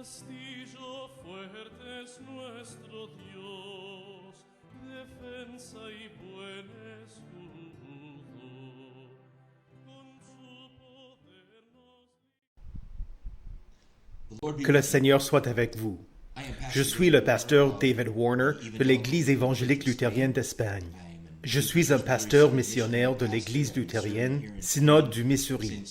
Castillo fuerte es nuestro Dios, defensa y buen escudo. Con su poder nos... Que le Seigneur soit avec vous. Je suis le pasteur David Warner de l'Église évangélique luthérienne d'Espagne. Je suis un pasteur missionnaire de l'Église luthérienne Synode du Missouri.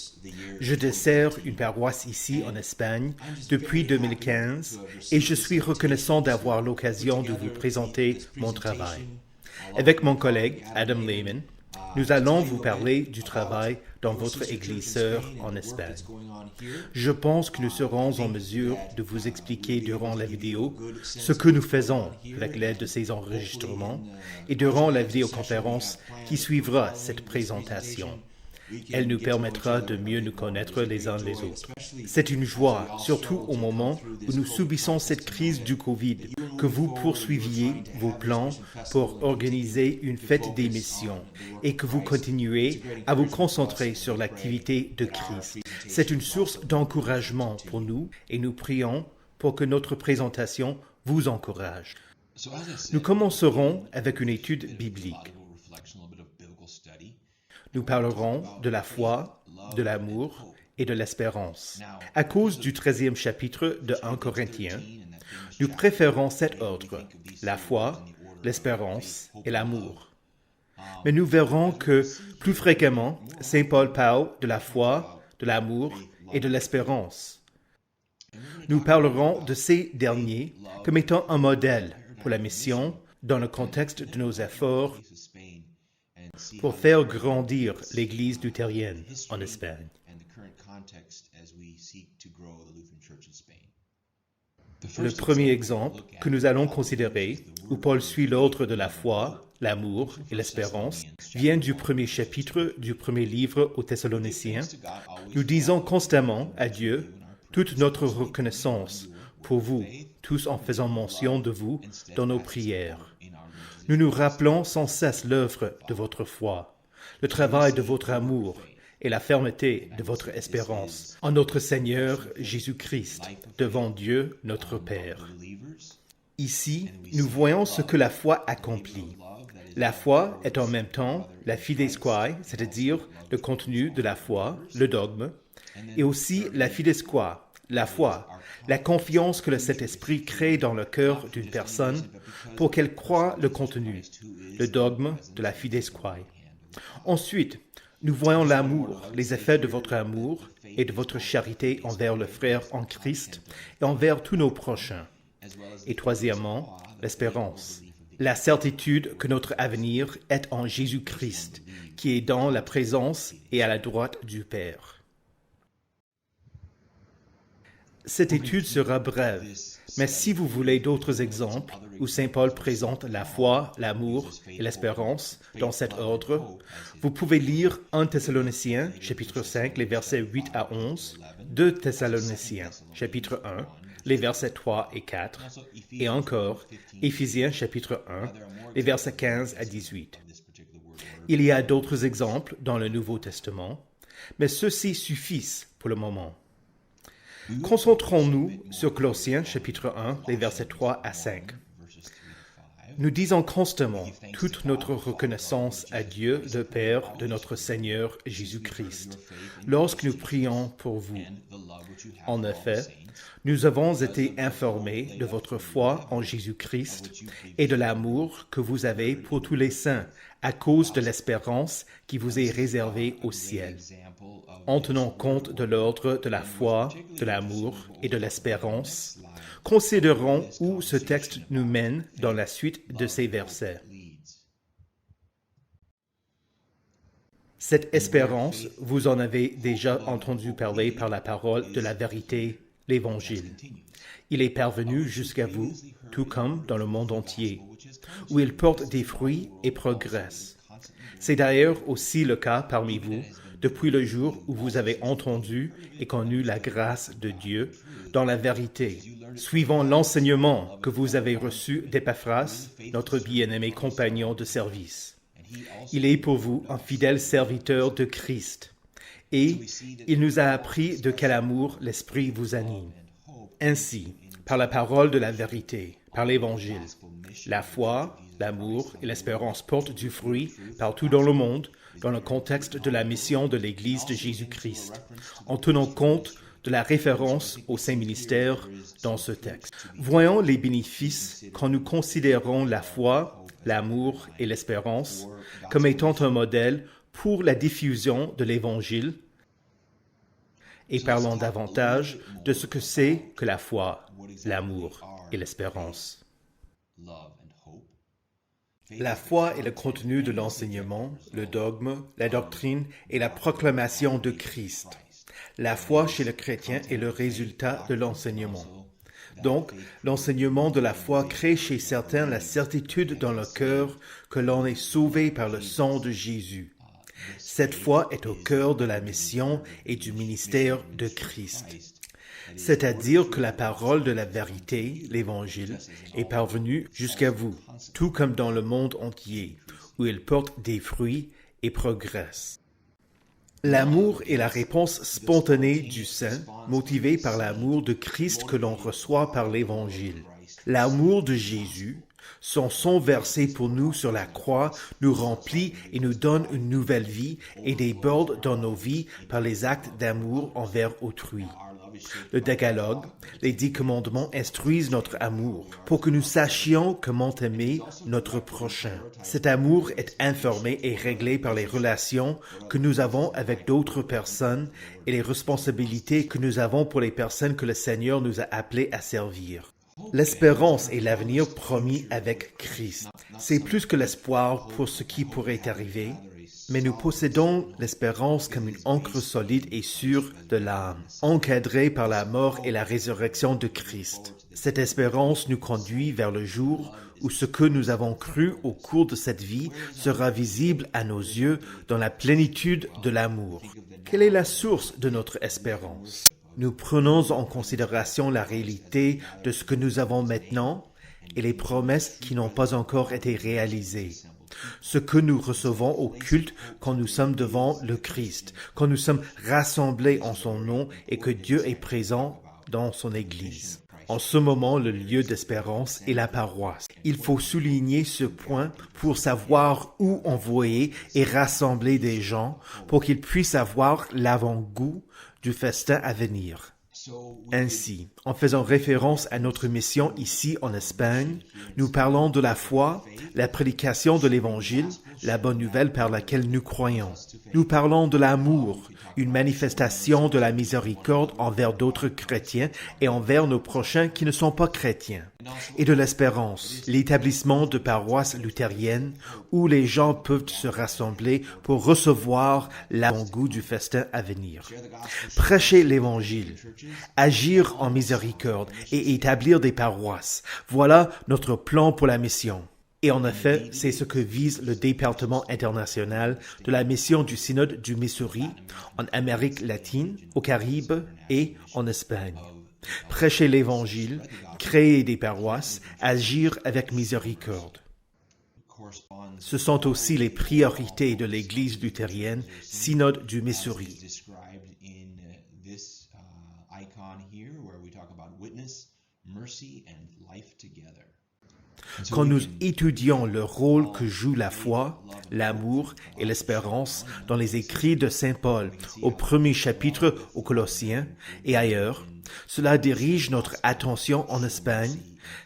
Je dessers une paroisse ici en Espagne depuis 2015 et je suis reconnaissant d'avoir l'occasion de vous présenter mon travail. Avec mon collègue Adam Lehman, nous allons vous parler du travail dans votre Église sœur en Espagne. Je pense que nous serons en mesure de vous expliquer durant la vidéo ce que nous faisons avec l'aide de ces enregistrements et durant la vidéoconférence qui suivra cette présentation. Elle nous permettra de mieux nous connaître les uns les autres. C'est une joie, surtout au moment où nous subissons cette crise du Covid, que vous poursuiviez vos plans pour organiser une fête des missions et que vous continuez à vous concentrer sur l'activité de Christ. C'est une source d'encouragement pour nous et nous prions pour que notre présentation vous encourage. Nous commencerons avec une étude biblique. Nous parlerons de la foi, de l'amour et de l'espérance. À cause du 13e chapitre de 1 Corinthiens, nous préférons cet ordre, la foi, l'espérance et l'amour. Mais nous verrons que, plus fréquemment, Saint Paul parle de la foi, de l'amour et de l'espérance. Nous parlerons de ces derniers comme étant un modèle pour la mission dans le contexte de nos efforts pour faire grandir l'Église luthérienne en Espagne. Le premier exemple que nous allons considérer, où Paul suit l'ordre de la foi, l'amour et l'espérance, vient du premier chapitre du premier livre aux Thessaloniciens. Nous disons constamment à Dieu toute notre reconnaissance pour vous, tous en faisant mention de vous dans nos prières. Nous nous rappelons sans cesse l'œuvre de votre foi, le travail de votre amour et la fermeté de votre espérance en notre Seigneur Jésus-Christ, devant Dieu notre Père. Ici, nous voyons ce que la foi accomplit. La foi est en même temps la fides quae, c'est-à-dire le contenu de la foi, le dogme, et aussi la fides qua, la foi, la confiance que le Saint-Esprit crée dans le cœur d'une personne pour qu'elle croie le contenu, le dogme de la fides quae. Ensuite, nous voyons l'amour, les effets de votre amour et de votre charité envers le frère en Christ et envers tous nos prochains. Et troisièmement, l'espérance, la certitude que notre avenir est en Jésus-Christ, qui est dans la présence et à la droite du Père. Cette étude sera brève, mais si vous voulez d'autres exemples où Saint Paul présente la foi, l'amour et l'espérance dans cet ordre, vous pouvez lire 1 Thessaloniciens, chapitre 5, les versets 8 à 11, 2 Thessaloniciens, chapitre 1, les versets 3 et 4, et encore Éphésiens, chapitre 1, les versets 15 à 18. Il y a d'autres exemples dans le Nouveau Testament, mais ceux-ci suffisent pour le moment. Concentrons-nous sur Colossiens, chapitre 1, les versets 3 à 5. Nous disons constamment toute notre reconnaissance à Dieu, le Père de notre Seigneur Jésus-Christ, lorsque nous prions pour vous. En effet, nous avons été informés de votre foi en Jésus-Christ et de l'amour que vous avez pour tous les saints à cause de l'espérance qui vous est réservée au ciel. En tenant compte de l'ordre de la foi, de l'amour et de l'espérance, considérons où ce texte nous mène dans la suite de ces versets. Cette espérance, vous en avez déjà entendu parler par la parole de la vérité, l'Évangile. Il est parvenu jusqu'à vous, tout comme dans le monde entier, où il porte des fruits et progresse. C'est d'ailleurs aussi le cas parmi vous, depuis le jour où vous avez entendu et connu la grâce de Dieu dans la vérité, suivant l'enseignement que vous avez reçu d'Épaphras, notre bien-aimé compagnon de service. Il est pour vous un fidèle serviteur de Christ, et il nous a appris de quel amour l'Esprit vous anime. Ainsi, par la parole de la vérité, par l'Évangile, la foi, l'amour et l'espérance portent du fruit partout dans le monde, dans le contexte de la mission de l'Église de Jésus-Christ, en tenant compte de la référence au Saint-Ministère dans ce texte. Voyons les bénéfices quand nous considérons la foi, l'amour et l'espérance comme étant un modèle pour la diffusion de l'Évangile et parlons davantage de ce que c'est que la foi, l'amour et l'espérance. La foi est le contenu de l'enseignement, le dogme, la doctrine et la proclamation de Christ. La foi chez le chrétien est le résultat de l'enseignement. Donc, l'enseignement de la foi crée chez certains la certitude dans le cœur que l'on est sauvé par le sang de Jésus. Cette foi est au cœur de la mission et du ministère de Christ. C'est-à-dire que la parole de la vérité, l'Évangile, est parvenue jusqu'à vous, tout comme dans le monde entier, où il porte des fruits et progresse. L'amour est la réponse spontanée du saint, motivée par l'amour de Christ que l'on reçoit par l'Évangile. L'amour de Jésus, son sang versé pour nous sur la croix, nous remplit et nous donne une nouvelle vie et déborde dans nos vies par les actes d'amour envers autrui. Le Décalogue, les 10 commandements instruisent notre amour pour que nous sachions comment aimer notre prochain. Cet amour est informé et réglé par les relations que nous avons avec d'autres personnes et les responsabilités que nous avons pour les personnes que le Seigneur nous a appelés à servir. L'espérance est l'avenir promis avec Christ. C'est plus que l'espoir pour ce qui pourrait arriver, mais nous possédons l'espérance comme une ancre solide et sûre de l'âme, encadrée par la mort et la résurrection de Christ. Cette espérance nous conduit vers le jour où ce que nous avons cru au cours de cette vie sera visible à nos yeux dans la plénitude de l'amour. Quelle est la source de notre espérance? Nous prenons en considération la réalité de ce que nous avons maintenant et les promesses qui n'ont pas encore été réalisées. Ce que nous recevons au culte quand nous sommes devant le Christ, quand nous sommes rassemblés en son nom et que Dieu est présent dans son Église. En ce moment, le lieu d'espérance est la paroisse. Il faut souligner ce point pour savoir où envoyer et rassembler des gens pour qu'ils puissent avoir l'avant-goût du festin à venir. Ainsi, en faisant référence à notre mission ici en Espagne, nous parlons de la foi, la prédication de l'Évangile, la bonne nouvelle par laquelle nous croyons. Nous parlons de l'amour, une manifestation de la miséricorde envers d'autres chrétiens et envers nos prochains qui ne sont pas chrétiens. Et de l'espérance, l'établissement de paroisses luthériennes où les gens peuvent se rassembler pour recevoir l'avant-goût du festin à venir. Prêcher l'Évangile, agir en miséricorde et établir des paroisses. Voilà notre plan pour la mission. Et en effet, c'est ce que vise le département international de la mission du Synode du Missouri en Amérique latine, aux Caraïbes et en Espagne. Prêcher l'Évangile, créer des paroisses, agir avec miséricorde. Ce sont aussi les priorités de l'Église luthérienne, Synode du Missouri. Quand nous étudions le rôle que joue la foi, l'amour et l'espérance dans les écrits de Saint Paul au premier chapitre aux Colossiens et ailleurs, cela dirige notre attention en Espagne,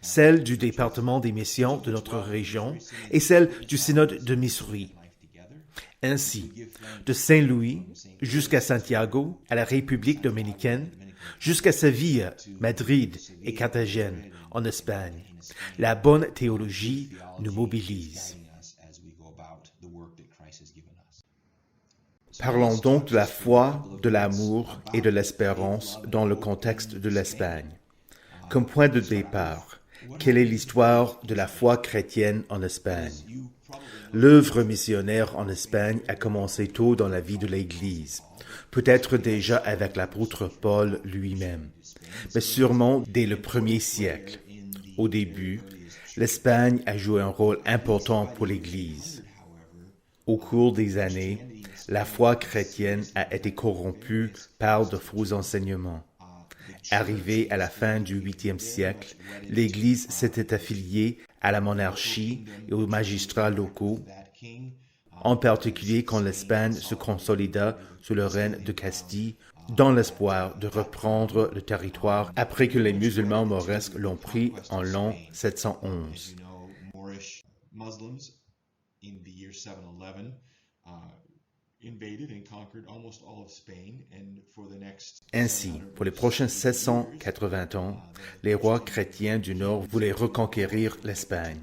celle du département des missions de notre région et celle du synode de Missouri. Ainsi, de Saint-Louis jusqu'à Santiago, à la République dominicaine, jusqu'à Séville, Madrid et Carthagène, en Espagne. La bonne théologie nous mobilise. Parlons donc de la foi, de l'amour et de l'espérance dans le contexte de l'Espagne. Comme point de départ, quelle est l'histoire de la foi chrétienne en Espagne? L'œuvre missionnaire en Espagne a commencé tôt dans la vie de l'Église, peut-être déjà avec l'apôtre Paul lui-même, mais sûrement dès le 1er siècle. Au début, l'Espagne a joué un rôle important pour l'Église. Au cours des années, la foi chrétienne a été corrompue par de faux enseignements. Arrivé à la fin du 8e siècle, l'Église s'était affiliée à la monarchie et aux magistrats locaux, en particulier quand l'Espagne se consolida sous le règne de Castille, dans l'espoir de reprendre le territoire après que les musulmans mauresques l'ont pris en l'an 711. Ainsi, pour les prochains 780 ans, les rois chrétiens du Nord voulaient reconquérir l'Espagne.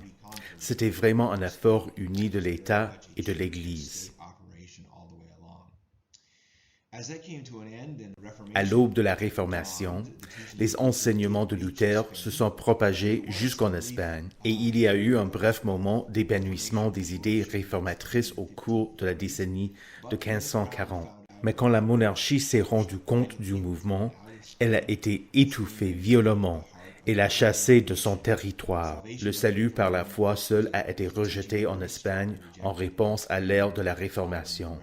C'était vraiment un effort uni de l'État et de l'Église. À l'aube de la Réformation, les enseignements de Luther se sont propagés jusqu'en Espagne et il y a eu un bref moment d'épanouissement des idées réformatrices au cours de la décennie de 1540. Mais quand la monarchie s'est rendue compte du mouvement, elle a été étouffée violemment et l'a chassée de son territoire. Le salut par la foi seul a été rejeté en Espagne en réponse à l'ère de la Réformation.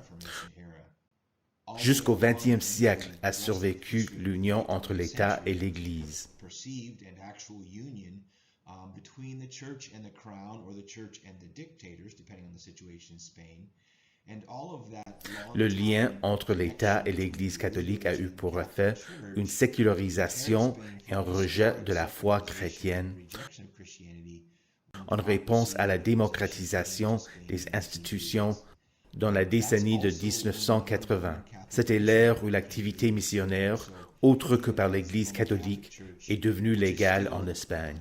Jusqu'au XXe siècle a survécu l'union entre l'État et l'Église. Le lien entre l'État et l'Église catholique a eu pour effet une sécularisation et un rejet de la foi chrétienne en réponse à la démocratisation des institutions dans la décennie de 1980. C'était l'ère où l'activité missionnaire, autre que par l'Église catholique, est devenue légale en Espagne.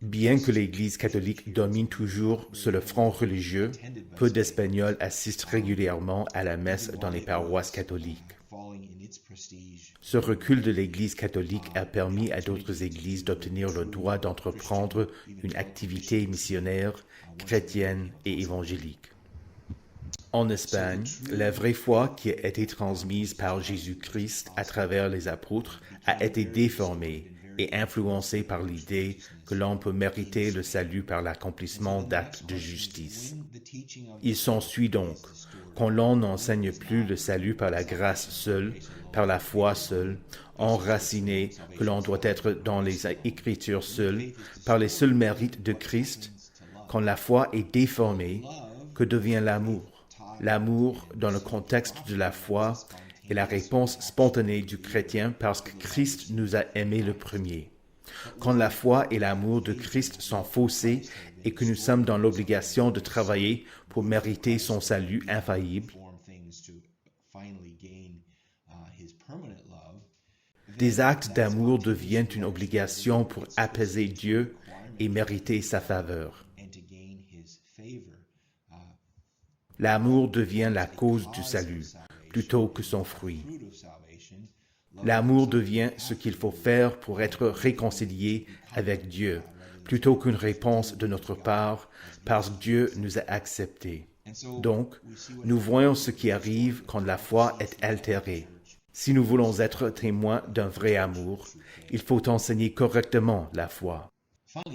Bien que l'Église catholique domine toujours sur le front religieux, peu d'Espagnols assistent régulièrement à la messe dans les paroisses catholiques. Ce recul de l'Église catholique a permis à d'autres églises d'obtenir le droit d'entreprendre une activité missionnaire, chrétienne et évangélique. En Espagne, la vraie foi qui a été transmise par Jésus-Christ à travers les apôtres a été déformée et influencée par l'idée que l'on peut mériter le salut par l'accomplissement d'actes de justice. Il s'ensuit donc qu'on l'on n'enseigne plus le salut par la grâce seule, par la foi seule, enraciné, que l'on doit être dans les Écritures seules, par les seuls mérites de Christ. Quand la foi est déformée, que devient l'amour? L'amour, dans le contexte de la foi, est la réponse spontanée du chrétien parce que Christ nous a aimés le premier. Quand la foi et l'amour de Christ sont faussés et que nous sommes dans l'obligation de travailler pour mériter son salut infaillible, des actes d'amour deviennent une obligation pour apaiser Dieu et mériter sa faveur. L'amour devient la cause du salut, plutôt que son fruit. L'amour devient ce qu'il faut faire pour être réconcilié avec Dieu, plutôt qu'une réponse de notre part, parce que Dieu nous a acceptés. Donc, nous voyons ce qui arrive quand la foi est altérée. Si nous voulons être témoins d'un vrai amour, il faut enseigner correctement la foi.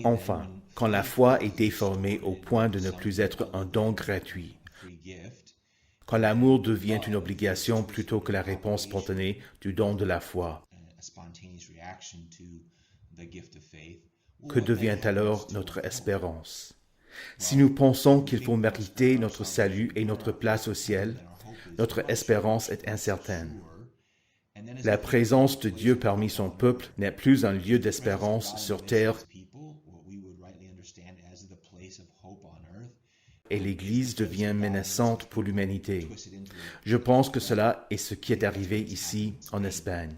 Enfin, quand la foi est déformée au point de ne plus être un don gratuit, quand l'amour devient une obligation plutôt que la réponse spontanée du don de la foi, que devient alors notre espérance? Si nous pensons qu'il faut mériter notre salut et notre place au ciel, notre espérance est incertaine. La présence de Dieu parmi son peuple n'est plus un lieu d'espérance sur terre et l'Église devient menaçante pour l'humanité. Je pense que cela est ce qui est arrivé ici en Espagne.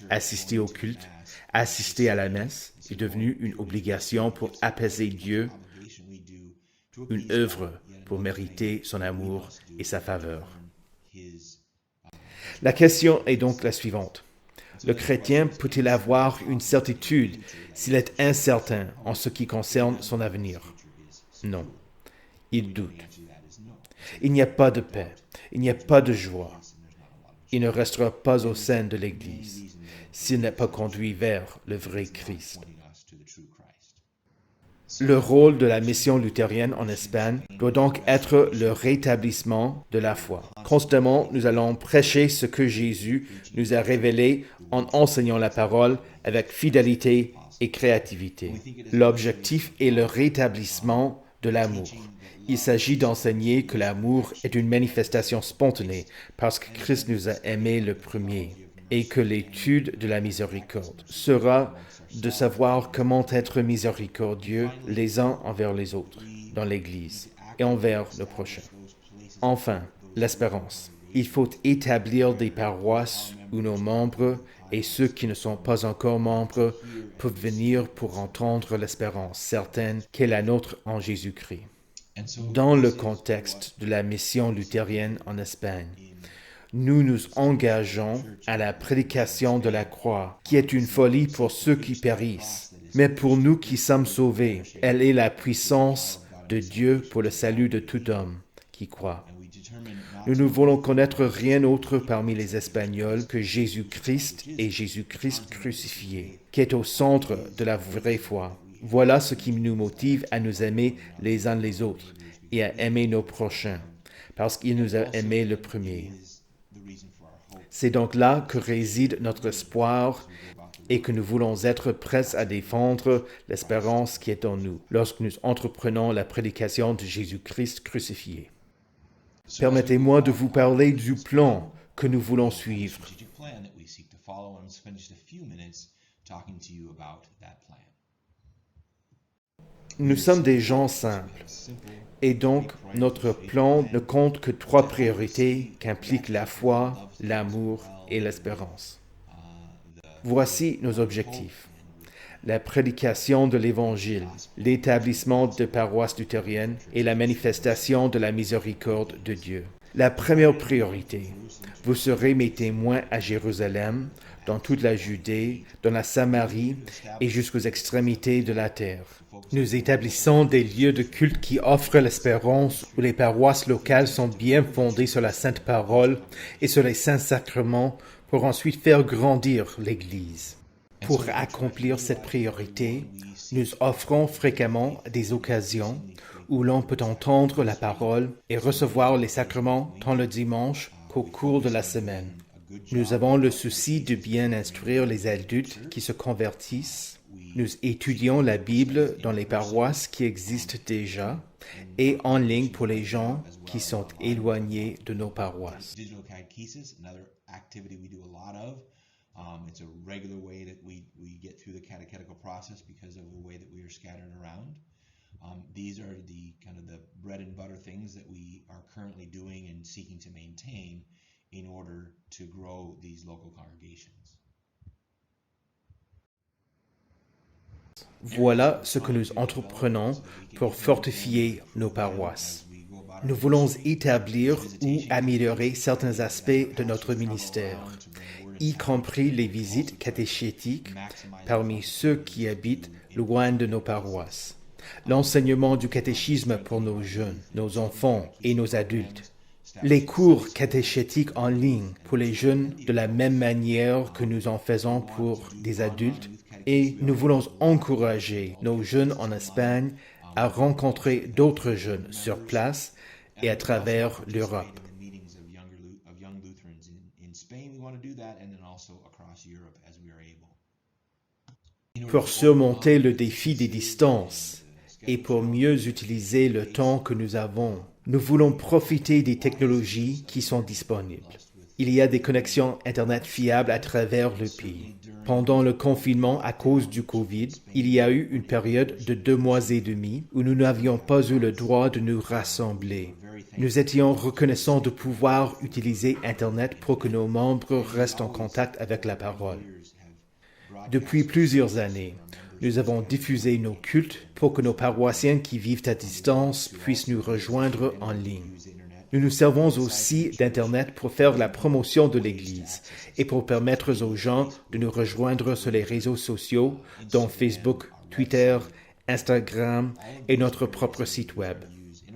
Assister au culte, assister à la messe est devenu une obligation pour apaiser Dieu, une œuvre pour mériter son amour et sa faveur. La question est donc la suivante. Le chrétien peut-il avoir une certitude s'il est incertain en ce qui concerne son avenir? Non. Il doute. Il n'y a pas de paix, il n'y a pas de joie. Il ne restera pas au sein de l'Église s'il n'est pas conduit vers le vrai Christ. Le rôle de la mission luthérienne en Espagne doit donc être le rétablissement de la foi. Constamment, nous allons prêcher ce que Jésus nous a révélé en enseignant la parole avec fidélité et créativité. L'objectif est le rétablissement de l'amour. Il s'agit d'enseigner que l'amour est une manifestation spontanée parce que Christ nous a aimés le premier et que l'étude de la miséricorde sera de savoir comment être miséricordieux les uns envers les autres dans l'Église et envers le prochain. Enfin, l'espérance. Il faut établir des paroisses où nos membres et ceux qui ne sont pas encore membres peuvent venir pour entendre l'espérance certaine qu'est la nôtre en Jésus-Christ. Dans le contexte de la mission luthérienne en Espagne, nous nous engageons à la prédication de la croix, qui est une folie pour ceux qui périssent. Mais pour nous qui sommes sauvés, elle est la puissance de Dieu pour le salut de tout homme qui croit. Nous ne voulons connaître rien autre parmi les Espagnols que Jésus-Christ et Jésus-Christ crucifié, qui est au centre de la vraie foi. Voilà ce qui nous motive à nous aimer les uns les autres et à aimer nos prochains, parce qu'il nous a aimés le premier. C'est donc là que réside notre espoir et que nous voulons être prêts à défendre l'espérance qui est en nous lorsque nous entreprenons la prédication de Jésus-Christ crucifié. Permettez-moi de vous parler du plan que nous voulons suivre. Nous sommes des gens simples, et donc notre plan ne compte que 3 priorités qu'impliquent la foi, l'amour et l'espérance. Voici nos objectifs. La prédication de l'Évangile, l'établissement de paroisses luthériennes et la manifestation de la miséricorde de Dieu. La première priorité, vous serez mes témoins à Jérusalem, dans toute la Judée, dans la Samarie et jusqu'aux extrémités de la terre. Nous établissons des lieux de culte qui offrent l'espérance, où les paroisses locales sont bien fondées sur la Sainte Parole et sur les saints sacrements pour ensuite faire grandir l'Église. Pour accomplir cette priorité, nous offrons fréquemment des occasions où l'on peut entendre la parole et recevoir les sacrements tant le dimanche qu'au cours de la semaine. Nous avons le souci de bien instruire les adultes qui se convertissent. Nous étudions la Bible dans les paroisses qui existent déjà et en ligne pour les gens qui sont éloignés de nos paroisses. It's a regular way that we get through the catechetical process because of the way that we are scattered around. These are the kind of the bread and butter things that we are currently doing and seeking to maintain in order to grow these local congregations. Voilà ce que nous entreprenons pour fortifier nos paroisses. Nous voulons établir ou améliorer certains aspects de notre ministère, y compris les visites catéchétiques parmi ceux qui habitent loin de nos paroisses, l'enseignement du catéchisme pour nos jeunes, nos enfants et nos adultes, les cours catéchétiques en ligne pour les jeunes de la même manière que nous en faisons pour des adultes, et nous voulons encourager nos jeunes en Espagne à rencontrer d'autres jeunes sur place et à travers l'Europe. Pour surmonter le défi des distances et pour mieux utiliser le temps que nous avons, nous voulons profiter des technologies qui sont disponibles. Il y a des connexions Internet fiables à travers le pays. Pendant le confinement à cause du Covid, il y a eu une période de 2 mois et demi où nous n'avions pas eu le droit de nous rassembler. Nous étions reconnaissants de pouvoir utiliser Internet pour que nos membres restent en contact avec la parole. Depuis plusieurs années, nous avons diffusé nos cultes pour que nos paroissiens qui vivent à distance puissent nous rejoindre en ligne. Nous nous servons aussi d'Internet pour faire la promotion de l'Église et pour permettre aux gens de nous rejoindre sur les réseaux sociaux, dont Facebook, Twitter, Instagram et notre propre site Web.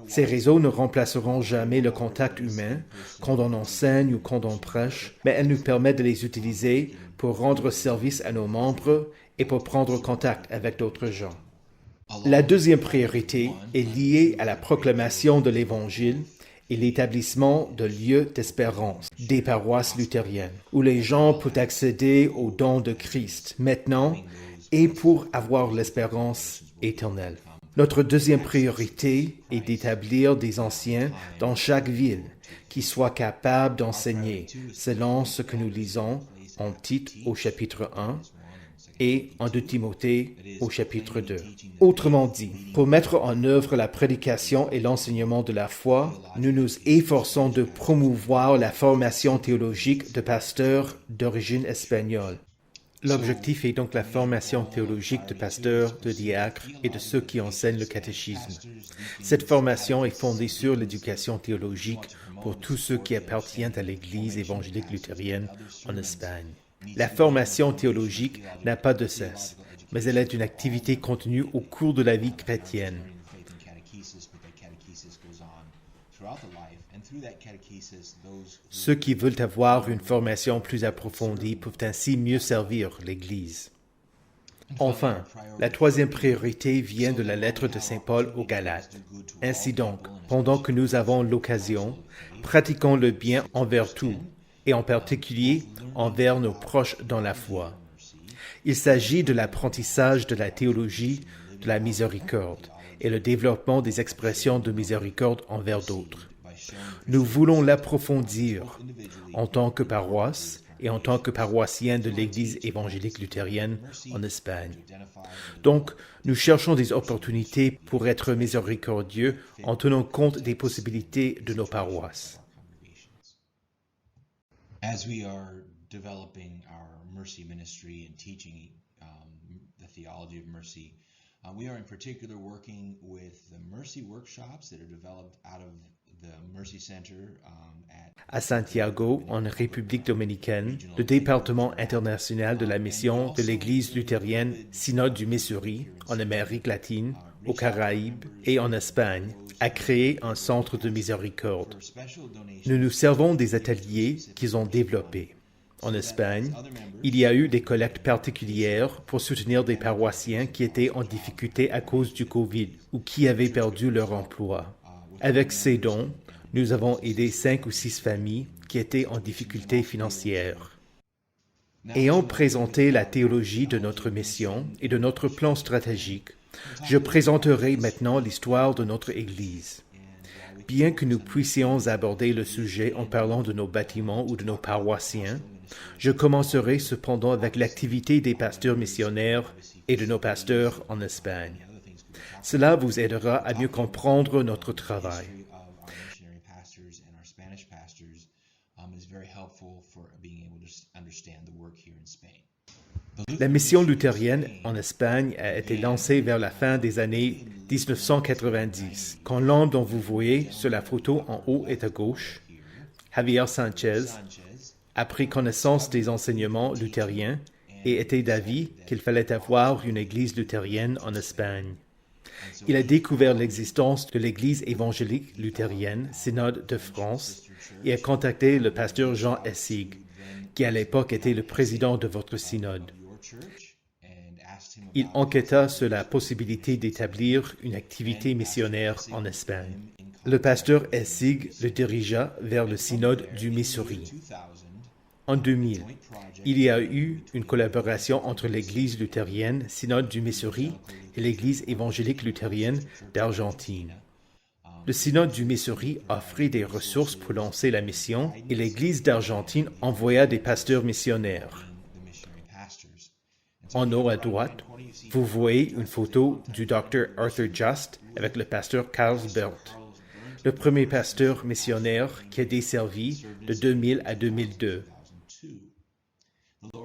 Ces réseaux ne remplaceront jamais le contact humain quand on enseigne ou quand on prêche, mais elles nous permettent de les utiliser pour rendre service à nos membres et pour prendre contact avec d'autres gens. La deuxième priorité est liée à la proclamation de l'Évangile et l'établissement de lieux d'espérance, des paroisses luthériennes, où les gens peuvent accéder aux dons de Christ maintenant et pour avoir l'espérance éternelle. Notre deuxième priorité est d'établir des anciens dans chaque ville qui soient capables d'enseigner selon ce que nous lisons en Tite au chapitre 1 et en 2 Timothée au chapitre 2. Autrement dit, pour mettre en œuvre la prédication et l'enseignement de la foi, nous nous efforçons de promouvoir la formation théologique de pasteurs d'origine espagnole. L'objectif est donc la formation théologique de pasteurs, de diacres et de ceux qui enseignent le catéchisme. Cette formation est fondée sur l'éducation théologique pour tous ceux qui appartiennent à l'Église évangélique luthérienne en Espagne. La formation théologique n'a pas de cesse, mais elle est une activité contenue au cours de la vie chrétienne. Ceux qui veulent avoir une formation plus approfondie peuvent ainsi mieux servir l'Église. Enfin, la troisième priorité vient de la lettre de Saint Paul aux Galates. Ainsi donc, pendant que nous avons l'occasion, pratiquons le bien envers tous, et en particulier envers nos proches dans la foi. Il s'agit de l'apprentissage de la théologie de la miséricorde et le développement des expressions de miséricorde envers d'autres. Nous voulons l'approfondir en tant que paroisse et en tant que paroissiens de l'Église évangélique luthérienne en Espagne. Donc, nous cherchons des opportunités pour être miséricordieux en tenant compte des possibilités de nos paroisses. As we are developing our mercy ministry and teaching the theology of mercy, we are in particular working with the mercy workshops that are developed out of the Mercy Center à Santiago, en République dominicaine, le département international de la mission de l'Église luthérienne Synode du Missouri, en Amérique latine, aux Caraïbes et en Espagne, a créé un centre de miséricorde. Nous nous servons des ateliers qu'ils ont développés. En Espagne, il y a eu des collectes particulières pour soutenir des paroissiens qui étaient en difficulté à cause du Covid ou qui avaient perdu leur emploi. Avec ces dons, nous avons aidé 5 ou 6 familles qui étaient en difficulté financière. Ayant présenté la théologie de notre mission et de notre plan stratégique, je présenterai maintenant l'histoire de notre Église. Bien que nous puissions aborder le sujet en parlant de nos bâtiments ou de nos paroissiens, je commencerai cependant avec l'activité des pasteurs missionnaires et de nos pasteurs en Espagne. Cela vous aidera à mieux comprendre notre travail. La mission luthérienne en Espagne a été lancée vers la fin des années 1990, quand l'homme dont vous voyez sur la photo en haut et à gauche, Javier Sanchez, a pris connaissance des enseignements luthériens et était d'avis qu'il fallait avoir une église luthérienne en Espagne. Il a découvert l'existence de l'Église évangélique luthérienne, Synode de France, et a contacté le pasteur Jean Essig, qui à l'époque était le président de votre synode. Il enquêta sur la possibilité d'établir une activité missionnaire en Espagne. Le pasteur Essig le dirigea vers le synode du Missouri. En 2000, il y a eu une collaboration entre l'Église luthérienne Synode du Missouri et l'Église évangélique luthérienne d'Argentine. Le Synode du Missouri offrit des ressources pour lancer la mission et l'Église d'Argentine envoya des pasteurs missionnaires. En haut à droite, vous voyez une photo du Dr. Arthur Just avec le pasteur Carl Bert, le premier pasteur missionnaire qui a desservi de 2000 à 2002.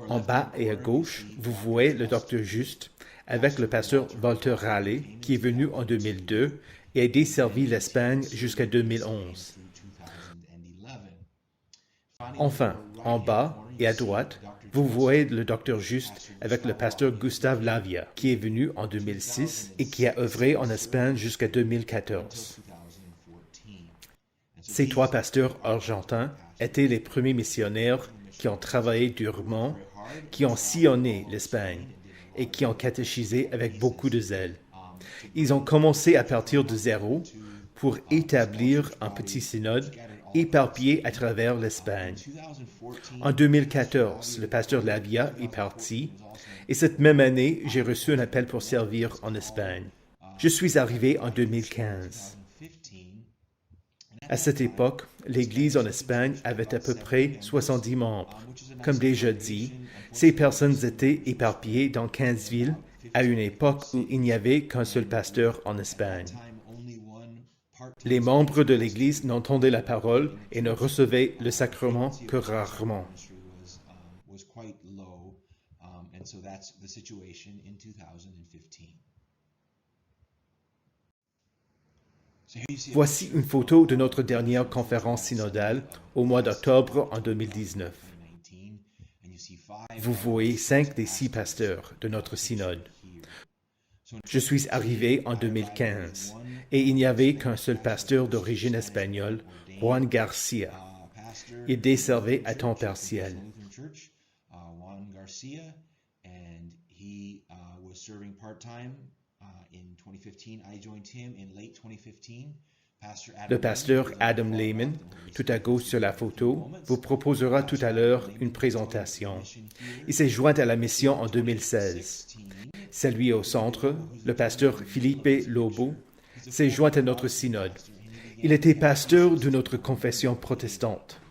En bas et à gauche, vous voyez le Dr. Just avec le pasteur Walter Raleigh qui est venu en 2002 et a desservi l'Espagne jusqu'à 2011. Enfin, en bas et à droite, vous voyez le Dr. Just avec le pasteur Gustave Lavia qui est venu en 2006 et qui a œuvré en Espagne jusqu'à 2014. Ces 3 pasteurs argentins étaient les premiers missionnaires qui ont travaillé durement, qui ont sillonné l'Espagne et qui ont catéchisé avec beaucoup de zèle. Ils ont commencé à partir de zéro pour établir un petit synode éparpillé à travers l'Espagne. En 2014, le pasteur Lavia est parti et cette même année, j'ai reçu un appel pour servir en Espagne. Je suis arrivé en 2015. À cette époque, l'Église en Espagne avait à peu près 70 membres. Comme déjà dit, ces personnes étaient éparpillées dans 15 villes à une époque où il n'y avait qu'un seul pasteur en Espagne. Les membres de l'Église n'entendaient la parole et ne recevaient le sacrement que rarement. Voici une photo de notre dernière conférence synodale au mois d'octobre en 2019. Vous voyez 5 des 6 pasteurs de notre synode. Je suis arrivé en 2015 et il n'y avait qu'un seul pasteur d'origine espagnole, Juan Garcia. Il desservait à temps partiel. Le pasteur Adam Lehman, tout à gauche sur la photo, vous proposera tout à l'heure une présentation. Il s'est joint à la mission en 2016. C'est lui au centre, le pasteur Felipe Lobo, s'est joint à notre synode. Il était pasteur de notre confession protestante.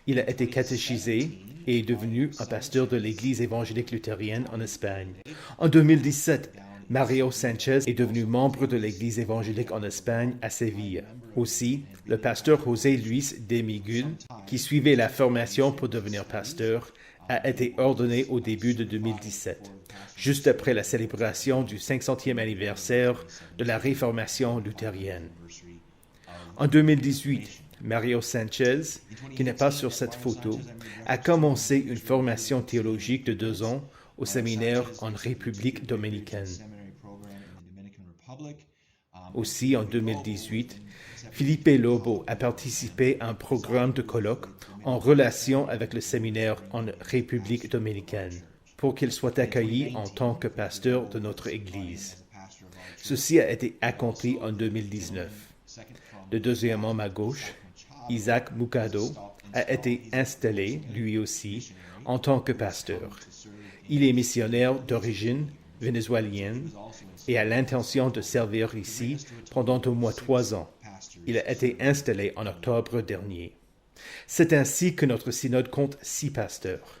Il a été catéchisé et est devenu un pasteur de l'Église évangélique luthérienne en Espagne. En 2017, Mario Sanchez est devenu membre de l'Église évangélique en Espagne à Séville. Aussi, le pasteur José Luis de Miguel, qui suivait la formation pour devenir pasteur, a été ordonné au début de 2017, juste après la célébration du 500e anniversaire de la Réformation luthérienne. En 2018, Mario Sanchez, qui n'est pas sur cette photo, a commencé une formation théologique de 2 ans au séminaire en République dominicaine. Aussi, en 2018, Felipe Lobo a participé à un programme de colloque en relation avec le séminaire en République dominicaine, pour qu'il soit accueilli en tant que pasteur de notre Église. Ceci a été accompli en 2019. Le deuxième homme à gauche, Isaac Mucado, a été installé, lui aussi, en tant que pasteur. Il est missionnaire d'origine vénézuélienne et a l'intention de servir ici pendant au moins 3 ans. Il a été installé en octobre dernier. C'est ainsi que notre synode compte 6 pasteurs.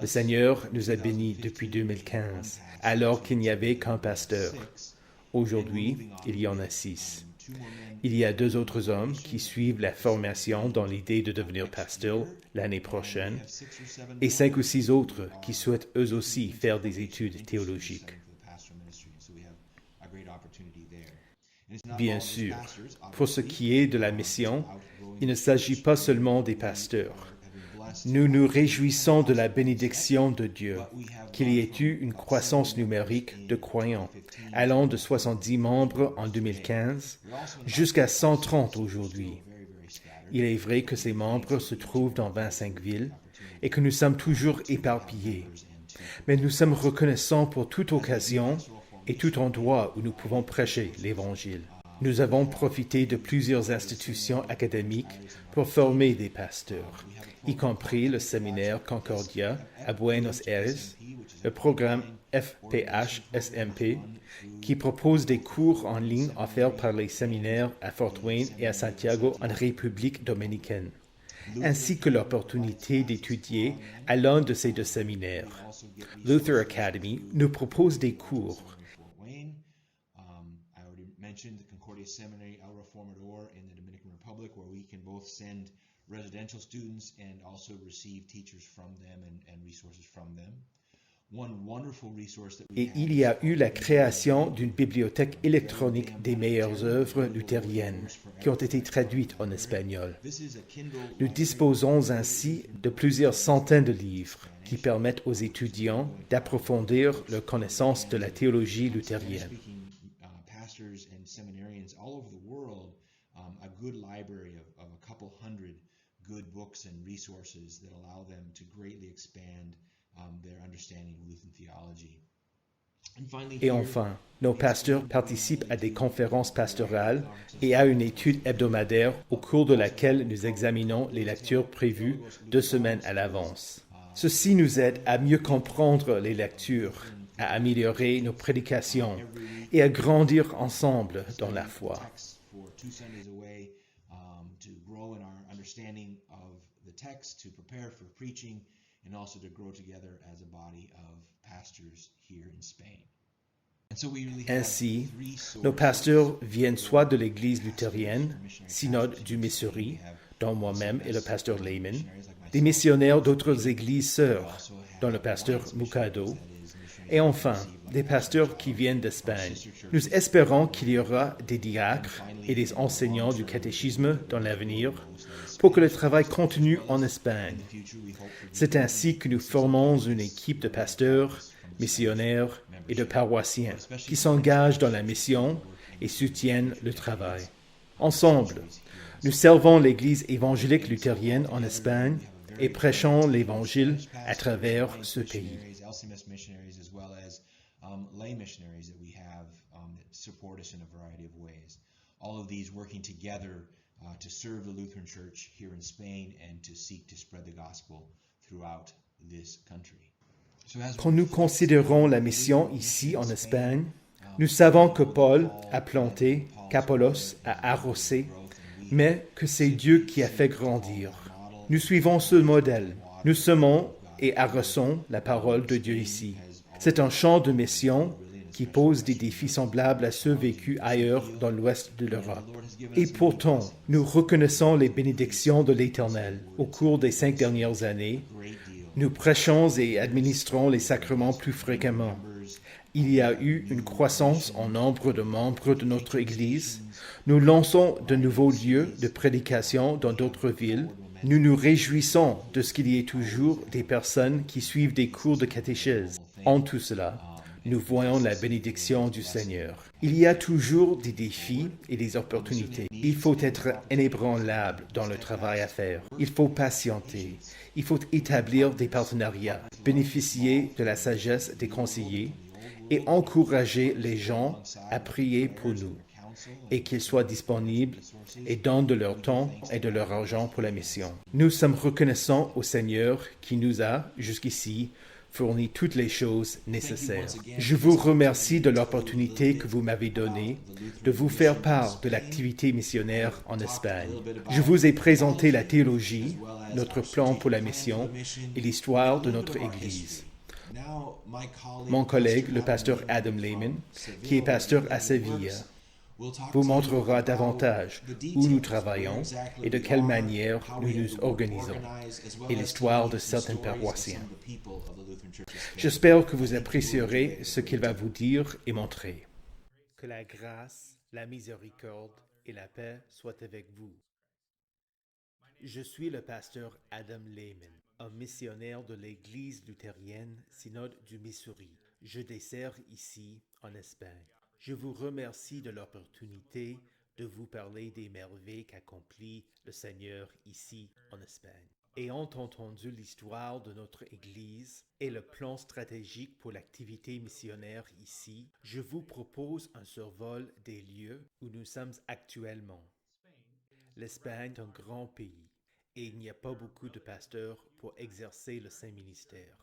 Le Seigneur nous a bénis depuis 2015, alors qu'il n'y avait qu'un pasteur. Aujourd'hui, il y en a 6. Il y a 2 autres hommes qui suivent la formation dans l'idée de devenir pasteur l'année prochaine, et 5 ou 6 autres qui souhaitent eux aussi faire des études théologiques. Bien sûr, pour ce qui est de la mission, il ne s'agit pas seulement des pasteurs. Nous nous réjouissons de la bénédiction de Dieu, qu'il y ait eu une croissance numérique de croyants, allant de 70 membres en 2015 jusqu'à 130 aujourd'hui. Il est vrai que ces membres se trouvent dans 25 villes et que nous sommes toujours éparpillés. Mais nous sommes reconnaissants pour toute occasion et tout endroit où nous pouvons prêcher l'Évangile. Nous avons profité de plusieurs institutions académiques pour former des pasteurs, y compris le séminaire Concordia à Buenos Aires, le programme FPH-SMP, qui propose des cours en ligne offerts par les séminaires à Fort Wayne et à Santiago en République dominicaine, ainsi que l'opportunité d'étudier à l'un de ces 2 séminaires. Luther Academy nous propose des cours. The Concordia Seminary El Reformador in the Dominican Republic, where we can both send residential students and also receive teachers from them and resources from them. Et il y a eu la création d'une bibliothèque électronique des meilleures œuvres luthériennes qui ont été traduites en espagnol. Nous disposons ainsi de plusieurs centaines de livres qui permettent aux étudiants d'approfondir leur connaissance de la théologie luthérienne. And seminarians all over the world a good library of a couple hundred good books and resources that allow them to greatly expand their understanding of Lutheran theology. Et enfin, nos pasteurs participent à des conférences pastorales et à une étude hebdomadaire au cours de laquelle nous examinons les lectures prévues 2 semaines à l'avance. Ceci nous aide à mieux comprendre les lectures, à améliorer nos prédications et à grandir ensemble dans la foi. Ainsi, nos pasteurs viennent soit de l'Église luthérienne, synode du Missouri, dont moi-même et le pasteur Lehman, des missionnaires d'autres églises sœurs, dont le pasteur Mukado, et enfin, des pasteurs qui viennent d'Espagne. Nous espérons qu'il y aura des diacres et des enseignants du catéchisme dans l'avenir pour que le travail continue en Espagne. C'est ainsi que nous formons une équipe de pasteurs, missionnaires et de paroissiens qui s'engagent dans la mission et soutiennent le travail. Ensemble, nous servons l'Église évangélique luthérienne en Espagne et prêchons l'Évangile à travers ce pays. Lay missionaries that we have that support us in a variety of ways. All of these working together to serve the Lutheran Church here in Spain and to seek to spread the gospel throughout this country. Quand nous considérons la mission ici en Espagne, nous savons que Paul a planté, qu'Apollos a arrosé, mais que c'est Dieu qui a fait grandir. Nous suivons ce modèle. Nous semons et arrosons la parole de Dieu ici. C'est un champ de mission qui pose des défis semblables à ceux vécus ailleurs dans l'ouest de l'Europe. Et pourtant, nous reconnaissons les bénédictions de l'Éternel. Au cours des 5 dernières années, nous prêchons et administrons les sacrements plus fréquemment. Il y a eu une croissance en nombre de membres de notre Église. Nous lançons de nouveaux lieux de prédication dans d'autres villes. Nous nous réjouissons de ce qu'il y ait toujours des personnes qui suivent des cours de catéchèse. En tout cela, nous voyons la bénédiction du Seigneur. Il y a toujours des défis et des opportunités. Il faut être inébranlable dans le travail à faire. Il faut patienter. Il faut établir des partenariats, bénéficier de la sagesse des conseillers et encourager les gens à prier pour nous et qu'ils soient disponibles et donnent de leur temps et de leur argent pour la mission. Nous sommes reconnaissants au Seigneur qui nous a, jusqu'ici, fourni toutes les choses nécessaires. Je vous remercie de l'opportunité que vous m'avez donnée de vous faire part de l'activité missionnaire en Espagne. Je vous ai présenté la théologie, notre plan pour la mission et l'histoire de notre Église. Mon collègue, le pasteur Adam Lehman, qui est pasteur à Séville, vous montrera davantage où nous travaillons et de quelle manière nous nous organisons et l'histoire de certains paroissiens. J'espère que vous apprécierez ce qu'il va vous dire et montrer. Que la grâce, la miséricorde et la paix soient avec vous. Je suis le pasteur Adam Lehman, un missionnaire de l'Église luthérienne Synode du Missouri. Je dessers ici en Espagne. Je vous remercie de l'opportunité de vous parler des merveilles qu'accomplit le Seigneur ici en Espagne. Ayant entendu l'histoire de notre Église et le plan stratégique pour l'activité missionnaire ici, je vous propose un survol des lieux où nous sommes actuellement. L'Espagne est un grand pays et il n'y a pas beaucoup de pasteurs pour exercer le saint ministère.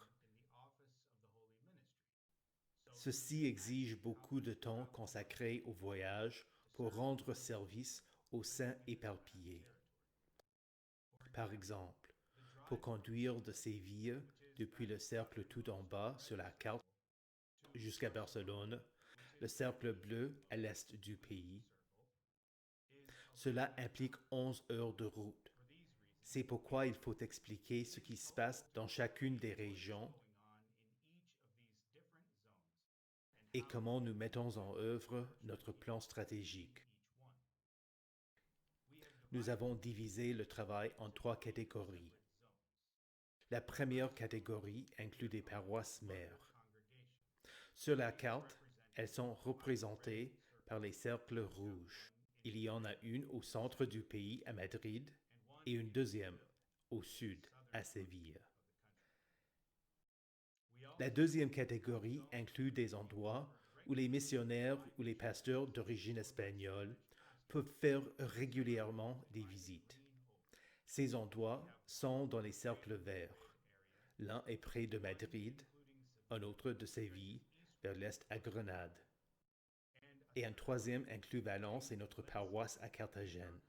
Ceci exige beaucoup de temps consacré au voyage pour rendre service aux saints éparpillés. Par exemple, pour conduire de Séville depuis le cercle tout en bas sur la carte jusqu'à Barcelone, le cercle bleu à l'est du pays. Cela implique 11 heures de route. C'est pourquoi il faut expliquer ce qui se passe dans chacune des régions et comment nous mettons en œuvre notre plan stratégique. Nous avons divisé le travail en 3 catégories. La première catégorie inclut des paroisses mères. Sur la carte, elles sont représentées par les cercles rouges. Il y en a une au centre du pays, à Madrid, et une deuxième au sud, à Séville. La deuxième catégorie inclut des endroits où les missionnaires ou les pasteurs d'origine espagnole peuvent faire régulièrement des visites. Ces endroits sont dans les cercles verts. L'un est près de Madrid, un autre de Séville, vers l'est à Grenade. Et un troisième inclut Valence et notre paroisse à Carthagène.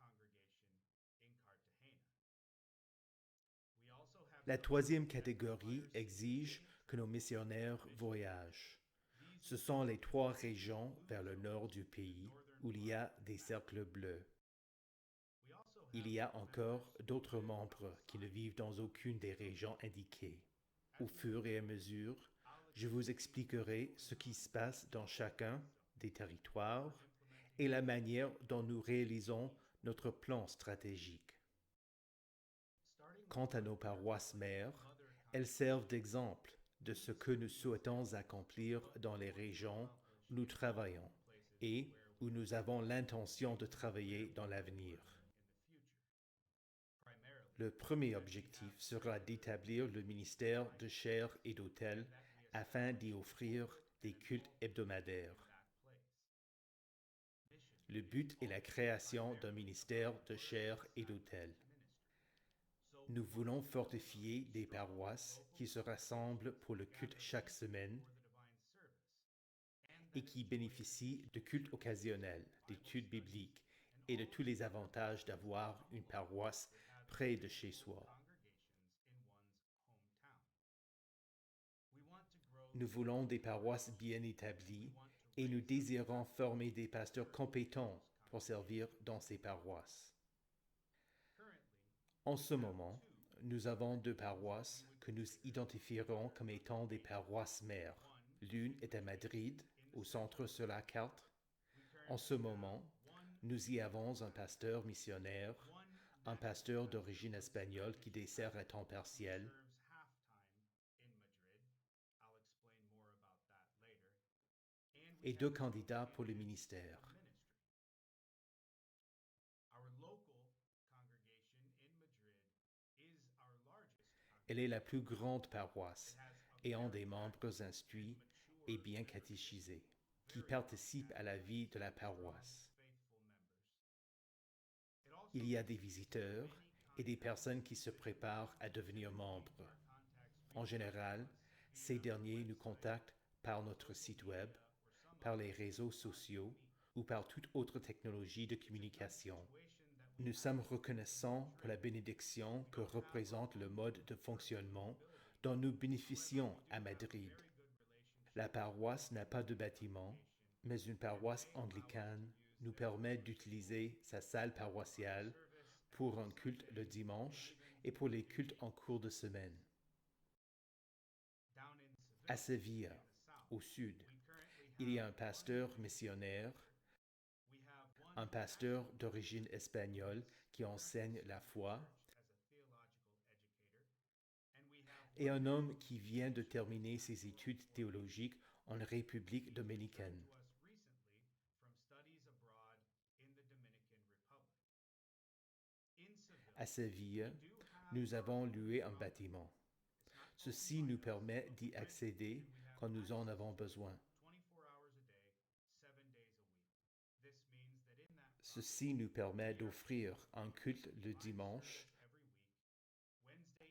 La troisième catégorie exige que nos missionnaires voyagent. Ce sont les trois régions vers le nord du pays où il y a des cercles bleus. Il y a encore d'autres membres qui ne vivent dans aucune des régions indiquées. Au fur et à mesure, je vous expliquerai ce qui se passe dans chacun des territoires et la manière dont nous réalisons notre plan stratégique. Quant à nos paroisses mères, elles servent d'exemple de ce que nous souhaitons accomplir dans les régions où nous travaillons et où nous avons l'intention de travailler dans l'avenir. Le premier objectif sera d'établir le ministère de chair et d'autel afin d'y offrir des cultes hebdomadaires. Le but est la création d'un ministère de chair et d'autel. Nous voulons fortifier des paroisses qui se rassemblent pour le culte chaque semaine et qui bénéficient de cultes occasionnels, d'études bibliques et de tous les avantages d'avoir une paroisse près de chez soi. Nous voulons des paroisses bien établies et nous désirons former des pasteurs compétents pour servir dans ces paroisses. En ce moment, nous avons deux paroisses que nous identifierons comme étant des paroisses mères. L'une est à Madrid, au centre sur la carte. En ce moment, nous y avons un pasteur missionnaire, un pasteur d'origine espagnole qui dessert à temps partiel, et deux candidats pour le ministère. Elle est la plus grande paroisse, ayant des membres instruits et bien catéchisés, qui participent à la vie de la paroisse. Il y a des visiteurs et des personnes qui se préparent à devenir membres. En général, ces derniers nous contactent par notre site web, par les réseaux sociaux ou par toute autre technologie de communication. Nous sommes reconnaissants pour la bénédiction que représente le mode de fonctionnement dont nous bénéficions à Madrid. La paroisse n'a pas de bâtiment, mais une paroisse anglicane nous permet d'utiliser sa salle paroissiale pour un culte le dimanche et pour les cultes en cours de semaine. À Séville, au sud, il y a un pasteur missionnaire, un pasteur d'origine espagnole qui enseigne la foi, et un homme qui vient de terminer ses études théologiques en République dominicaine. À Séville, nous avons loué un bâtiment. Ceci nous permet d'y accéder quand nous en avons besoin. Ceci nous permet d'offrir un culte le dimanche,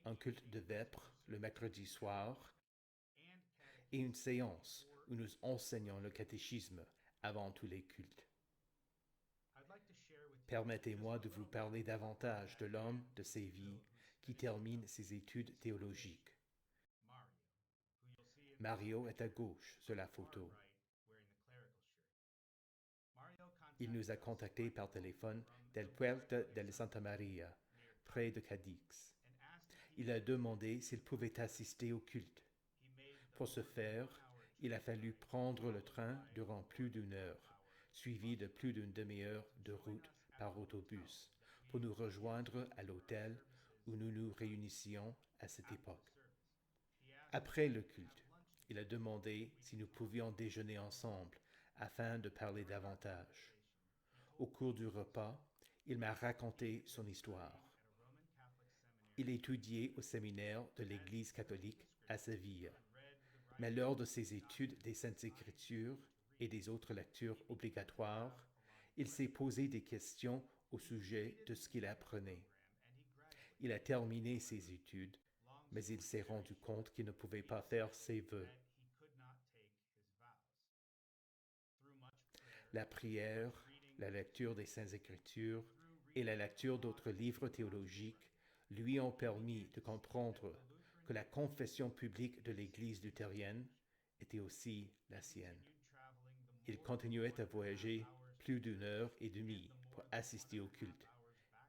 un culte de vêpres le mercredi soir et une séance où nous enseignons le catéchisme avant tous les cultes. Permettez-moi de vous parler davantage de l'homme de Séville qui termine ses études théologiques. Mario est à gauche sur la photo. Il nous a contactés par téléphone del Puerto de Santa Maria, près de Cadix. Il a demandé s'il pouvait assister au culte. Pour ce faire, il a fallu prendre le train durant plus d'une heure, suivi de plus d'une demi-heure de route par autobus, pour nous rejoindre à l'hôtel où nous nous réunissions à cette époque. Après le culte, il a demandé si nous pouvions déjeuner ensemble afin de parler davantage. Au cours du repas, il m'a raconté son histoire. Il étudiait au séminaire de l'Église catholique à Séville. Mais lors de ses études des Saintes Écritures et des autres lectures obligatoires, il s'est posé des questions au sujet de ce qu'il apprenait. Il a terminé ses études, mais il s'est rendu compte qu'il ne pouvait pas faire ses vœux. La prière, la lecture des Saintes Écritures et la lecture d'autres livres théologiques lui ont permis de comprendre que la confession publique de l'Église luthérienne était aussi la sienne. Il continuait à voyager plus d'1 heure et demie pour assister au culte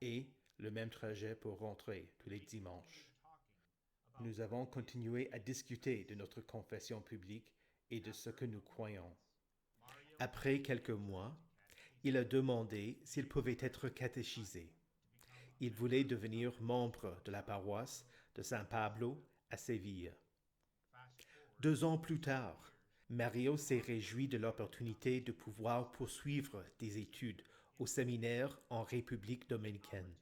et le même trajet pour rentrer tous les dimanches. Nous avons continué à discuter de notre confession publique et de ce que nous croyons. Après quelques mois, il a demandé s'il pouvait être catéchisé. Il voulait devenir membre de la paroisse de San Pablo à Séville. 2 ans plus tard, Mario s'est réjoui de l'opportunité de pouvoir poursuivre des études au séminaire en République dominicaine.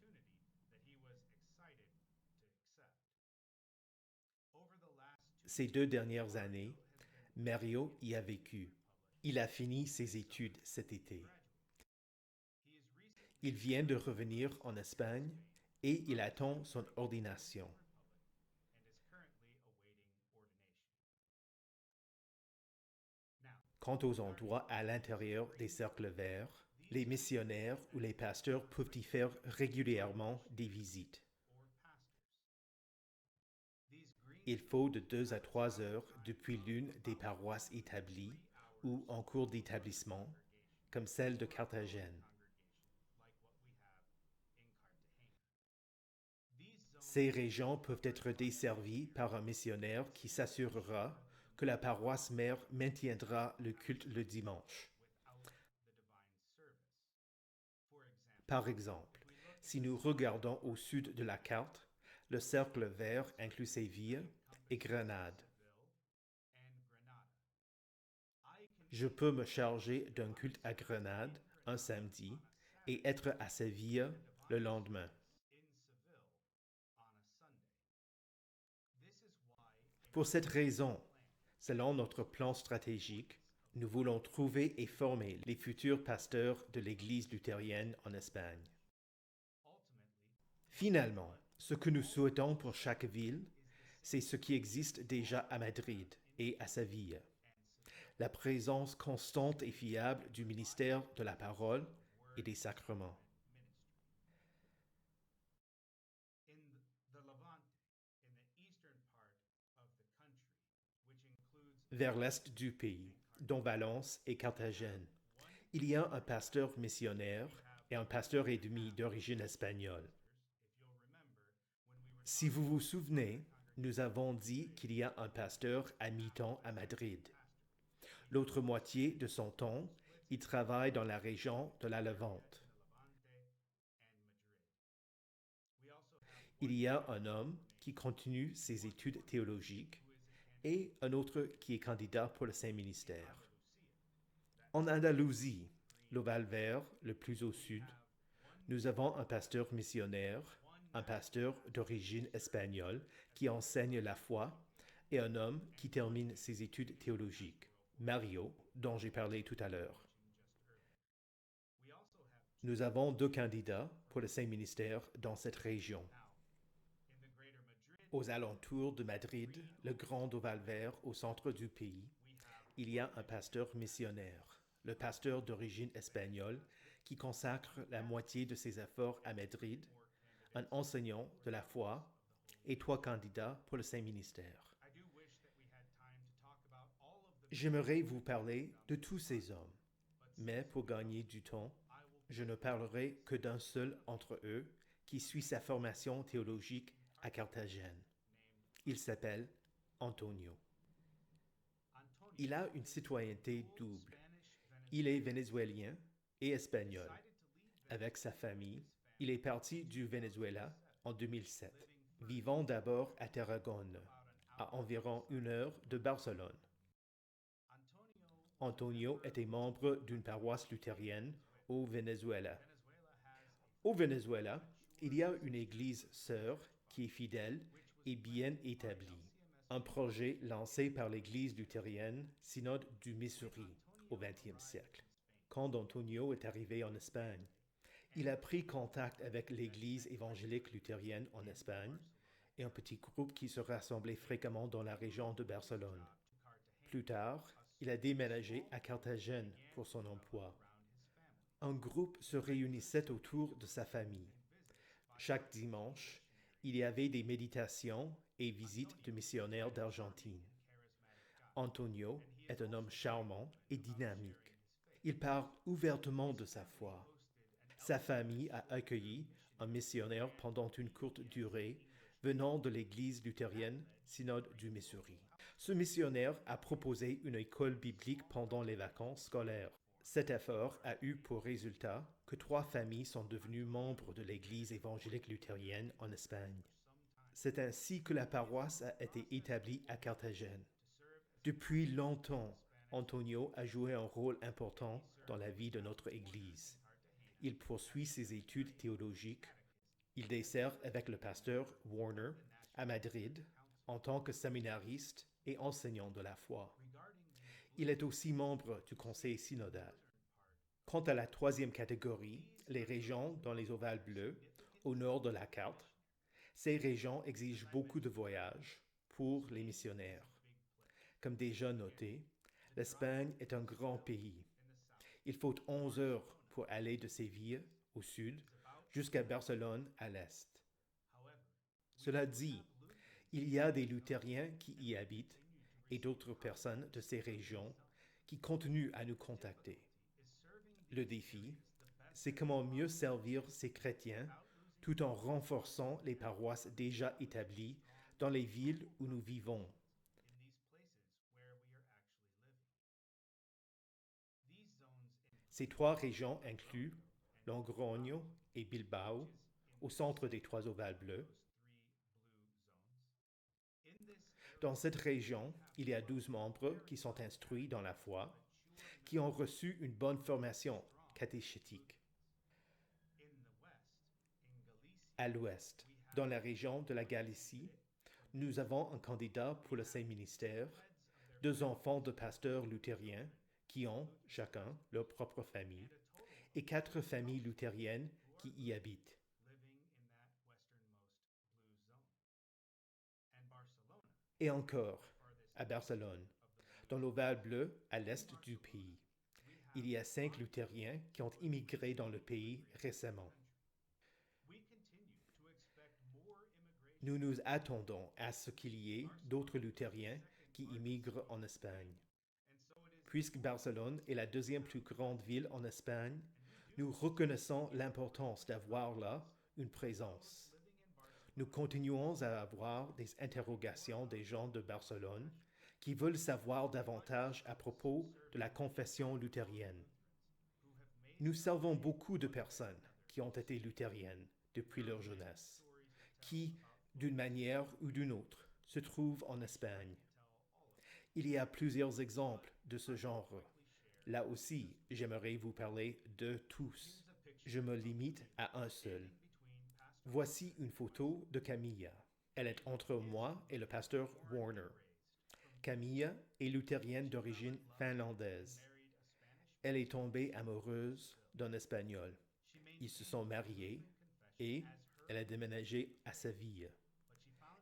Ces 2 dernières années, Mario y a vécu. Il a fini ses études cet été. Il vient de revenir en Espagne et il attend son ordination. Quant aux endroits à l'intérieur des cercles verts, les missionnaires ou les pasteurs peuvent y faire régulièrement des visites. Il faut de 2 à 3 heures depuis l'une des paroisses établies ou en cours d'établissement, comme celle de Carthagène. Ces régions peuvent être desservies par un missionnaire qui s'assurera que la paroisse mère maintiendra le culte le dimanche. Par exemple, si nous regardons au sud de la carte, le cercle vert inclut Séville et Grenade. Je peux me charger d'un culte à Grenade un samedi et être à Séville le lendemain. Pour cette raison, selon notre plan stratégique, nous voulons trouver et former les futurs pasteurs de l'Église luthérienne en Espagne. Finalement, ce que nous souhaitons pour chaque ville, c'est ce qui existe déjà à Madrid et à Séville. La présence constante et fiable du ministère de la parole et des sacrements. Vers l'est du pays, dont Valence et Carthagène, il y a un pasteur missionnaire et un pasteur et demi d'origine espagnole. Si vous vous souvenez, nous avons dit qu'il y a un pasteur à mi-temps à Madrid. L'autre moitié de son temps, il travaille dans la région de la Levante. Il y a un homme qui continue ses études théologiques et un autre qui est candidat pour le Saint-Ministère. En Andalousie, l'Oval Vert, le plus au sud, nous avons un pasteur missionnaire, un pasteur d'origine espagnole qui enseigne la foi et un homme qui termine ses études théologiques, Mario, dont j'ai parlé tout à l'heure. Nous avons 2 candidats pour le Saint-Ministère dans cette région. Aux alentours de Madrid, le grand Oval Vert au centre du pays, il y a un pasteur missionnaire, le pasteur d'origine espagnole, qui consacre la moitié de ses efforts à Madrid, un enseignant de la foi et 3 candidats pour le Saint-Ministère. J'aimerais vous parler de tous ces hommes, mais pour gagner du temps, je ne parlerai que d'un seul entre eux qui suit sa formation théologique à Carthagène. Il s'appelle Antonio. Il a une citoyenneté double. Il est vénézuélien et espagnol. Avec sa famille, il est parti du Venezuela en 2007, vivant d'abord à Tarragone, à environ 1 heure de Barcelone. Antonio était membre d'une paroisse luthérienne au Venezuela. Au Venezuela, il y a une église sœur qui est fidèle et bien établie. un projet lancé par l'Église luthérienne Synode du Missouri au XXe siècle. Quand Antonio est arrivé en Espagne, il a pris contact avec l'Église évangélique luthérienne en Espagne et un petit groupe qui se rassemblait fréquemment dans la région de Barcelone. Plus tard, il a déménagé à Carthagène pour son emploi. Un groupe se réunissait autour de sa famille. Chaque dimanche, il y avait des méditations et visites de missionnaires d'Argentine. Antonio est un homme charmant et dynamique. Il parle ouvertement de sa foi. Sa famille a accueilli un missionnaire pendant une courte durée venant de l'église luthérienne Synode du Missouri. Ce missionnaire a proposé une école biblique pendant les vacances scolaires. Cet effort a eu pour résultat que 3 familles sont devenues membres de l'église évangélique luthérienne en Espagne. C'est ainsi que la paroisse a été établie à Carthagène. Depuis longtemps, Antonio a joué un rôle important dans la vie de notre Église. Il poursuit ses études théologiques. Il dessert avec le pasteur Warner à Madrid en tant que séminariste et enseignant de la foi. Il est aussi membre du conseil synodal. Quant à la 3e catégorie, les régions dans les ovales bleus, au nord de la carte, ces régions exigent beaucoup de voyages pour les missionnaires. Comme déjà noté, l'Espagne est un grand pays. Il faut 11 heures pour aller de Séville, au sud, jusqu'à Barcelone, à l'est. Cela dit, il y a des luthériens qui y habitent et d'autres personnes de ces régions qui continuent à nous contacter. Le défi, c'est comment mieux servir ces chrétiens tout en renforçant les paroisses déjà établies dans les villes où nous vivons. Ces 3 régions incluent Logroño et Bilbao, au centre des 3 ovales bleus. Dans cette région, il y a 12 membres qui sont instruits dans la foi, qui ont reçu une bonne formation catéchétique. À l'ouest, dans la région de la Galicie, nous avons un candidat pour le Saint-Ministère, 2 enfants de pasteurs luthériens qui ont, chacun, leur propre famille, et 4 familles luthériennes qui y habitent. Et encore, à Barcelone, dans l'ovale bleu à l'est du pays, il y a 5 luthériens qui ont immigré dans le pays récemment. Nous nous attendons à ce qu'il y ait d'autres luthériens qui immigrent en Espagne. Puisque Barcelone est la 2e plus grande ville en Espagne, nous reconnaissons l'importance d'avoir là une présence. Nous continuons à avoir des interrogations des gens de Barcelone qui veulent savoir davantage à propos de la confession luthérienne. Nous servons beaucoup de personnes qui ont été luthériennes depuis leur jeunesse, qui, d'une manière ou d'une autre, se trouvent en Espagne. Il y a plusieurs exemples de ce genre. Là aussi, j'aimerais vous parler de tous. Je me limite à un seul. Voici une photo de Camilla. Elle est entre moi et le pasteur Warner. Camilla est luthérienne d'origine finlandaise. Elle est tombée amoureuse d'un Espagnol. Ils se sont mariés et elle a déménagé à Séville.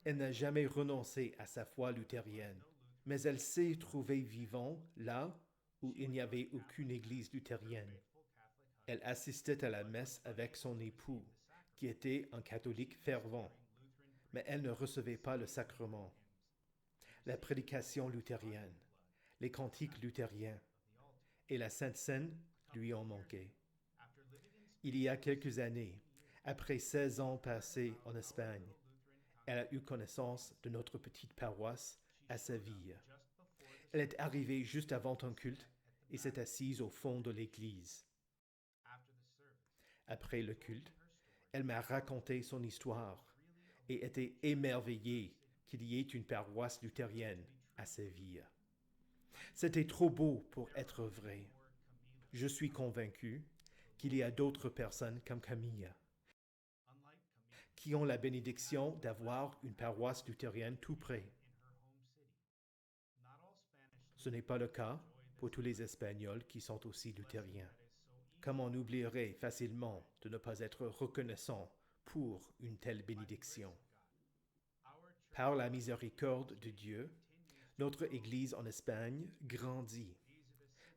Elle n'a jamais renoncé à sa foi luthérienne, mais elle s'est trouvée vivant là où il n'y avait aucune église luthérienne. Elle assistait à la messe avec son époux, qui était un catholique fervent, mais elle ne recevait pas le sacrement. La prédication luthérienne, les cantiques luthériens et la Sainte Seine lui ont manqué. Il y a quelques années, après 16 ans passés en Espagne, elle a eu connaissance de notre petite paroisse à Séville. Elle est arrivée juste avant un culte et s'est assise au fond de l'église. Après le culte, elle m'a raconté son histoire et était émerveillée qu'il y ait une paroisse luthérienne à Séville. C'était trop beau pour être vrai. Je suis convaincu qu'il y a d'autres personnes comme Camilla qui ont la bénédiction d'avoir une paroisse luthérienne tout près. Ce n'est pas le cas pour tous les Espagnols qui sont aussi luthériens. Comme on oublierait facilement de ne pas être reconnaissant pour une telle bénédiction. Par la miséricorde de Dieu, notre Église en Espagne grandit.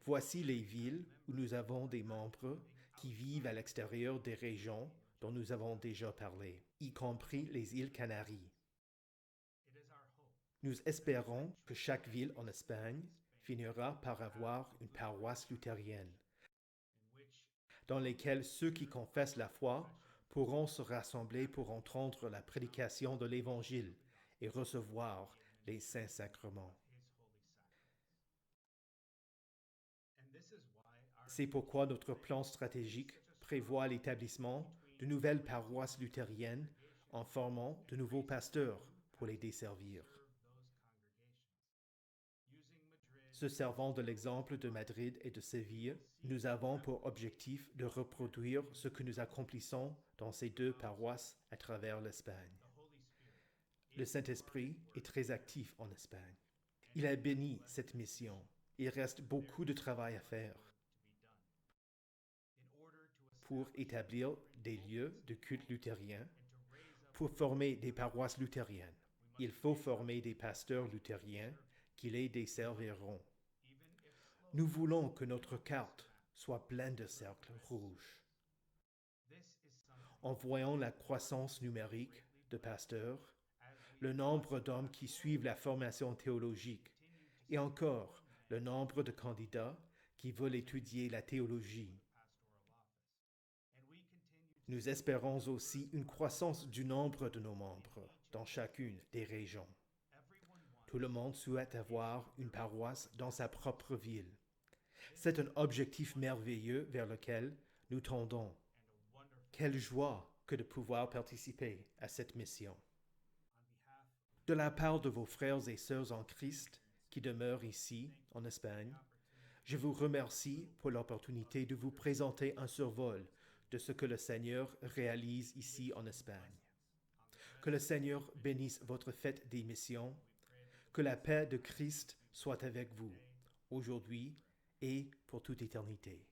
Voici les villes où nous avons des membres qui vivent à l'extérieur des régions dont nous avons déjà parlé, y compris les îles Canaries. Nous espérons que chaque ville en Espagne finira par avoir une paroisse luthérienne, dans lesquelles ceux qui confessent la foi pourront se rassembler pour entendre la prédication de l'Évangile et recevoir les saints sacrements. C'est pourquoi notre plan stratégique prévoit l'établissement de nouvelles paroisses luthériennes en formant de nouveaux pasteurs pour les desservir. Se servant de l'exemple de Madrid et de Séville, nous avons pour objectif de reproduire ce que nous accomplissons dans ces deux paroisses à travers l'Espagne. Le Saint-Esprit est très actif en Espagne. Il a béni cette mission. Il reste beaucoup de travail à faire pour établir des lieux de culte luthérien, pour former des paroisses luthériennes. Il faut former des pasteurs luthériens qui les desserviront. Nous voulons que notre carte soit pleine de cercles rouges. En voyant la croissance numérique de pasteurs, le nombre d'hommes qui suivent la formation théologique et encore le nombre de candidats qui veulent étudier la théologie. Nous espérons aussi une croissance du nombre de nos membres dans chacune des régions. Tout le monde souhaite avoir une paroisse dans sa propre ville. C'est un objectif merveilleux vers lequel nous tendons. Quelle joie que de pouvoir participer à cette mission. De la part de vos frères et sœurs en Christ qui demeurent ici, en Espagne, je vous remercie pour l'opportunité de vous présenter un survol de ce que le Seigneur réalise ici en Espagne. Que le Seigneur bénisse votre fête des missions, que la paix de Christ soit avec vous, aujourd'hui et pour toute éternité.